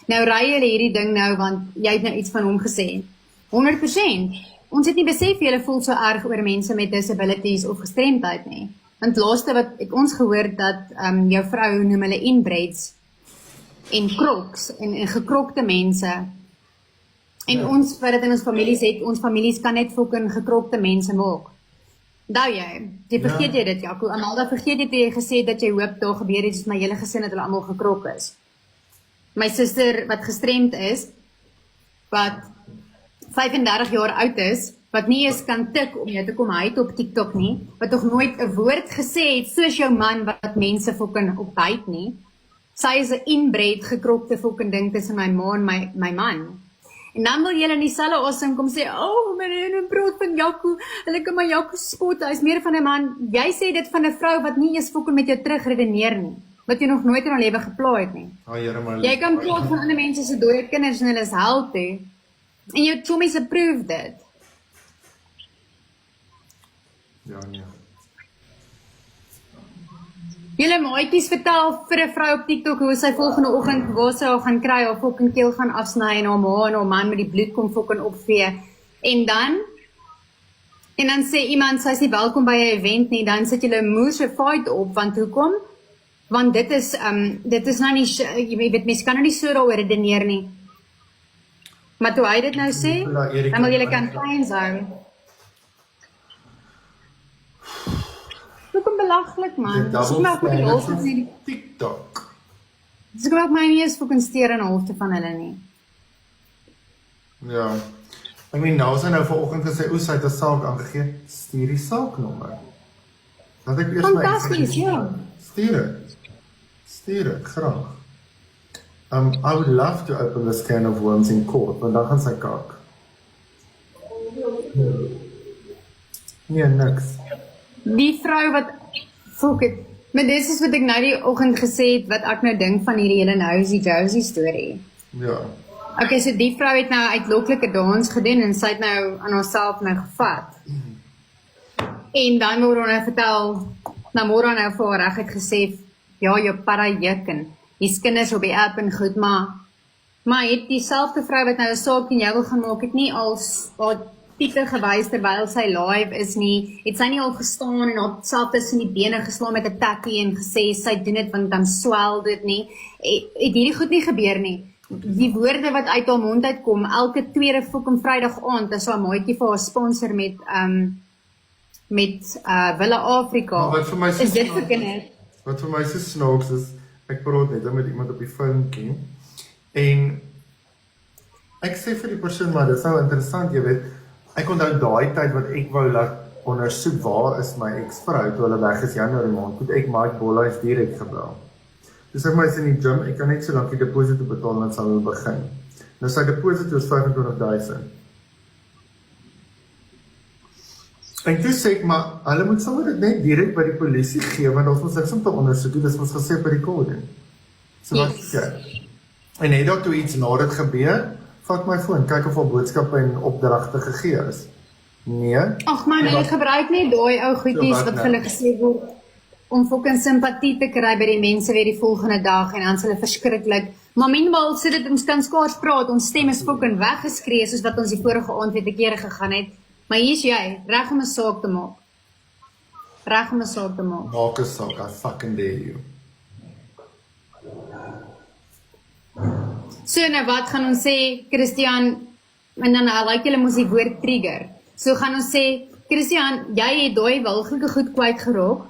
Nou ry julle hierdie ding nou, want jy het nou iets van hom gesê. 100%. Ons het nie besef julle voel so erg oor mense met disabilities of gestremdheid nie. Want laaste wat het ons gehoor dat jou vrou noem hulle inbreds en crocs en gekrokte mense. En ons, wat dit in ons families het, ons families kan net fucking gekrokte mense maak. Onthou jy vergeet jy dit, Jaco. Amalda, vergeet jy toe jy gesê dat jy hoop daar gebeur iets met my hele gesin dat hulle almal gekrok is. My suster wat gestremd is, wat 35 jaar oud is, wat nie eens kan tik om jou te kom hyt op TikTok nie, wat nog nooit 'n woord gesê het soos jou man wat mense fucking op hyt nie. Sy is 'n inbred gekrokte fucking ding tussen my ma en my man. En dan wil julle in dieselfde asem kom sê, meneer brood van Jaco, hulle kan maar Jaco spot, hy is meer van 'n man. Jy sê dit van 'n vrou wat nie eens fucking met jou terugredeneer nie, wat jy nog nooit in haar lewe geplaai het nie. Jy kan praat van ander mense se dooie kinders en hulle is held toe. En jou chommies approve dit. Ja, nee. Julle maatjies vertel vir 'n vrou op TikTok hoe sy volgende oggend waar sy haar gaan kry, haar fucking keel gaan afsny en haar ma en haar man met die bloed kom fucking opvee. En dan sê iemand sy is nie welkom by 'n event nie, dan sit julle 'n moerse fight op, want hoekom? Want dit is nou nie, jy weet, mense kan nou nie so daaroor redeneer nie. Maar toe hy dit nou sê, dan wil julle campaigns hou. Hoekom belaglik, man? Soek my ook met die halfte van die TikTok. Soek my ook my nie eens fucking steur in die halfte van hulle nie. Ja. Ek meen, nou sy nou vanoggend gesê, sy het 'n saak aangegee, stuur die saaknommer. Dat ek eers fantasties, ja. Stuur dit, graag. I would love to open this can of worms in court, want dan gaan sy kak. Nee, niks. Die vrou wat, fuck it, maar dit is wat ek nou die oggend gesê het, wat ek nou dink van hierdie hele Nosy Josie storie. Ja. Okay, so die vrou het nou uitloklike dans gedoen en sy het nou aan haarself nou gevat. En dan word haar nou vertel, nou word haar nou vir haar reguit gesê, ja, jou para juk en hier's kinders op die app en goed, maar het dieselfde vrou wat nou 'n saak teen jou wil gaan maak, het nie als haar titel gewys terwyl sy live is nie, het sy nie al gestaan en haar self tussen die bene geslaan met 'n takkie en gesê sy doen dit want dan swel dit nie, het hierdie goed nie gebeur nie. Die woorde wat uit haar mond uitkom, elke tweede fucking Vrydag aand, is haar maatjie vir haar sponsor met Wille Afrika. Is dit vir kinders? Wat vir my so snaaks is, ek praat net met iemand op die phone en ek sê vir die persoon, maar dit is nou interessant, jy weet, ek onthou daai tyd wat ek wou laat ondersoek waar is my ex-vrou toe hulle weg is Januarie maand, toe ek Mike Bolhuis direk gebel. Dus ek maar is in die gym, ek kan net so lank die deposito betaal en sal hulle begin. Nou sy deposito is 25,000. En toe sê ek, maar hulle moet sommer dit net direk by die polisie gee, want ons moet niks om te ondersoek, dis ons gesê by die recording. So wat sê. En het daar toe iets na dit gebeur, vat my foon, kyk of al boodskappe en opdragte gegee is. Nee. Ag man, jy gebruik net daai ou goedjies wat hulle gesê word om fucking simpatie te kry by die mense weer die volgende dag en dan is hulle verskriklik. Maar minimaal sê dit ons kan skaars praat, ons stem is fucking weggeskree soos wat ons die vorige aand weer te kere gegaan het. Maar hier's jy, reg om 'n saak te maak. Reg om 'n saak te maak. Maak 'n saak, I fucking dare you. So nou wat gaan ons sê, Christian, en dan like julle mos die woord trigger. So gaan ons sê, Christian, jy het daai wilgelike goed kwyt geraak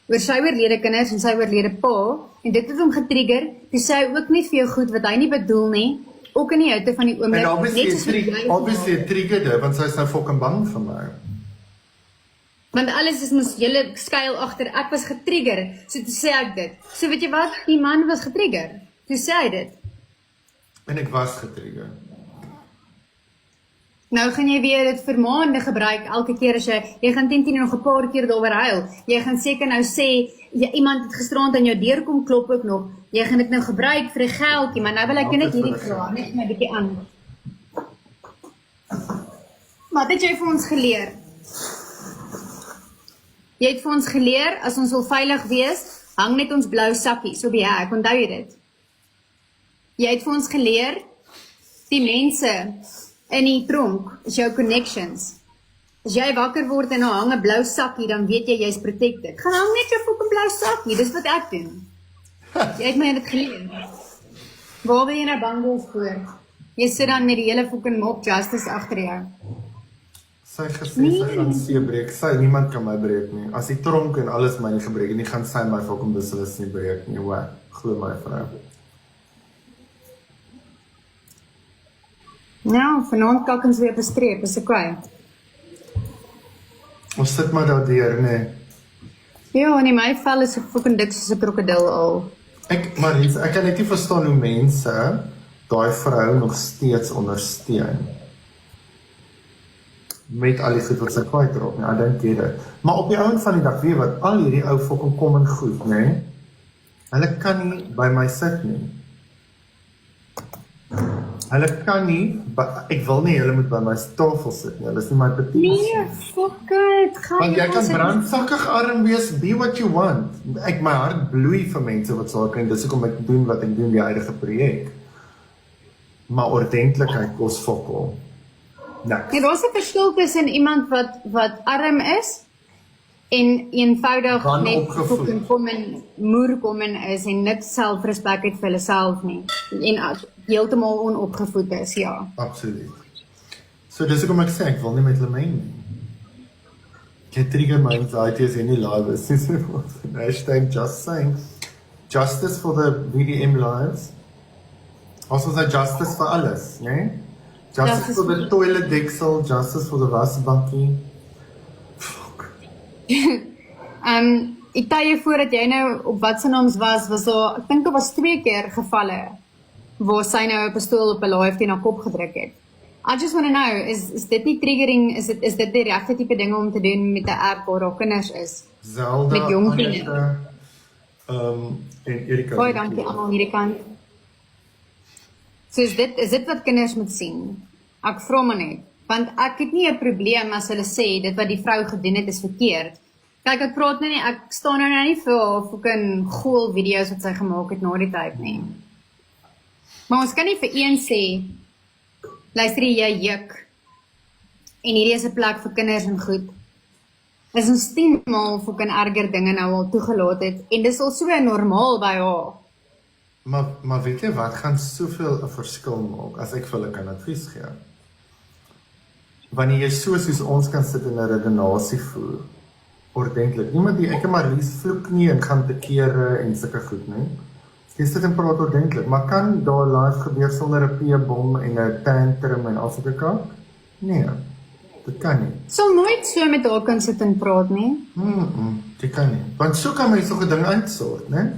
oor sy oorlede kinders en sy oorlede pa, en dit het hom getrigger, toe sê hy ook net vir jou goed wat hy nie bedoel nie, ook in die houte van die oomblik. En obviously triggerde, want sy is nou fucking bang vir my. Want alles is mos julle skuil agter, ek was getrigger, so toe sê ek dit. So weet jy wat, die man was getrigger, toe sê hy dit. En ek was getrigger. Nou gaan jy weer dit vir maande gebruik, elke keer as jy gaan 10 nog 'n paar keer daaroor huil. Jy gaan seker nou sê, iemand het gisterand aan jou deur kom klop ook nog, jy gaan dit nou gebruik vir 'n geldjie, maar nou wil ek net hierdie vra, net my bietjie aan. Wat het jy vir ons geleer? Jy het vir ons geleer, as ons wil veilig wees, hang net ons blou sakkies op die hek, onthou jy dit? Jy het vir ons geleer, die mense in die tronk is jou connections. As jy wakker word en hang 'n blou sakkie, dan weet jy jy's protected. Gaan hang net jou fucking blou sakkie, dis wat ek doen. Jy het my dit geleer. Waar wil jy nou bang wees voor? Jy sit dan met die hele fucking mob justice agter jou. Sy gesê sy gaan see breek, niemand kan my breek nie. As die tronk en alles my nie gebreek en nie gaan sy my fucking beslis nie breek nie, hoor. Glo my vrou. Nou, vanaand kak ons weer op 'n streep, is ek kwaai. Ons sit maar daardeur, nee. Ja, en in my vel is 'n fucking dik soos 'n krokodil al. Maries, ek kan net nie verstaan hoe mense daai vrou nog steeds ondersteun. Met al die goed wat sy kwyt raak, nee, I don't get it. Maar op die ouend van die dag, weet wat, al hierdie ou fucking kom en goed, nee. Hulle kan nie by my sit nie. Hulle kan nie, ek wil nie, hulle moet by my tafel sit nie, hulle is nie my petitie. Nee, fuck it, Want jy kan brandsakkig arm wees, be what you want. My hart bloei vir mense wat sal kan, dis hoekom ek doen wat ek doen, die huidige projek. Maar ordentlikheid kos fokol. Niks. Ja, daar's 'n verskil tussen iemand wat arm is en eenvoudig Dan net opgevoed. fucking kom en moer kom en is en niks selfrespek het vir hulle self nie. En heeltemal onopgevoed is, ja. Absoluut. So dis hoekom ek sê, ek wil nie met hulle meng nie. Jy trigger my anxiety as jy nie live is. Hashtag just saying. Justice for the BDM lives. Also say justice vir alles, né? Justice for the toilet deksel, justice for the wasbakkie. Fuck. Ek tel jou voor dat jy nou op wat se naams was daar, ek dink daar was 2 keer gevalle waar sy nou 'n pistool op 'n live teen haar kop gedruk het. I just want to know, is dit nie triggering, is dit die regte tipe dinge om te doen met 'n app waar daar kinders is? Zelda, Met jong Annette, kinders. en Erika. Baie dankie almal hierdie kant. So is dit wat kinders moet sien? Ek vra maar net, want ek het nie 'n probleem as hulle sê dit wat die vrou gedoen het is verkeerd. Kyk, ek praat nou nie, ek staan nou nie vir haar fucking goal video's wat sy gemaak het na die tyd nie. Maar ons kan nie vir een sê, luister jy juk, en hierdie is 'n plek vir kinders en goed. Is ons 10 maal fucking erger dinge nou al toegelaat het, en dis al so normaal by haar. Maar weet jy wat, gaan soveel 'n verskil maak as ek vir hulle kan advies gee. Wanneer jy soos ons kan sit en 'n redenasie voer, ordentlik. Niemand die ek en Marlies vloek nie en gaan te kere en sulke goed nie. Jy sit en praat ordentlik, maar kan daar live gebeur sonder 'n P-bom en 'n tantrum en al sulke kak? Nee, dit kan nie. Sal nooit so met haar kan sit en praat nie. Dit kan nie. Want so kan mense so 'n ding uitsort, né?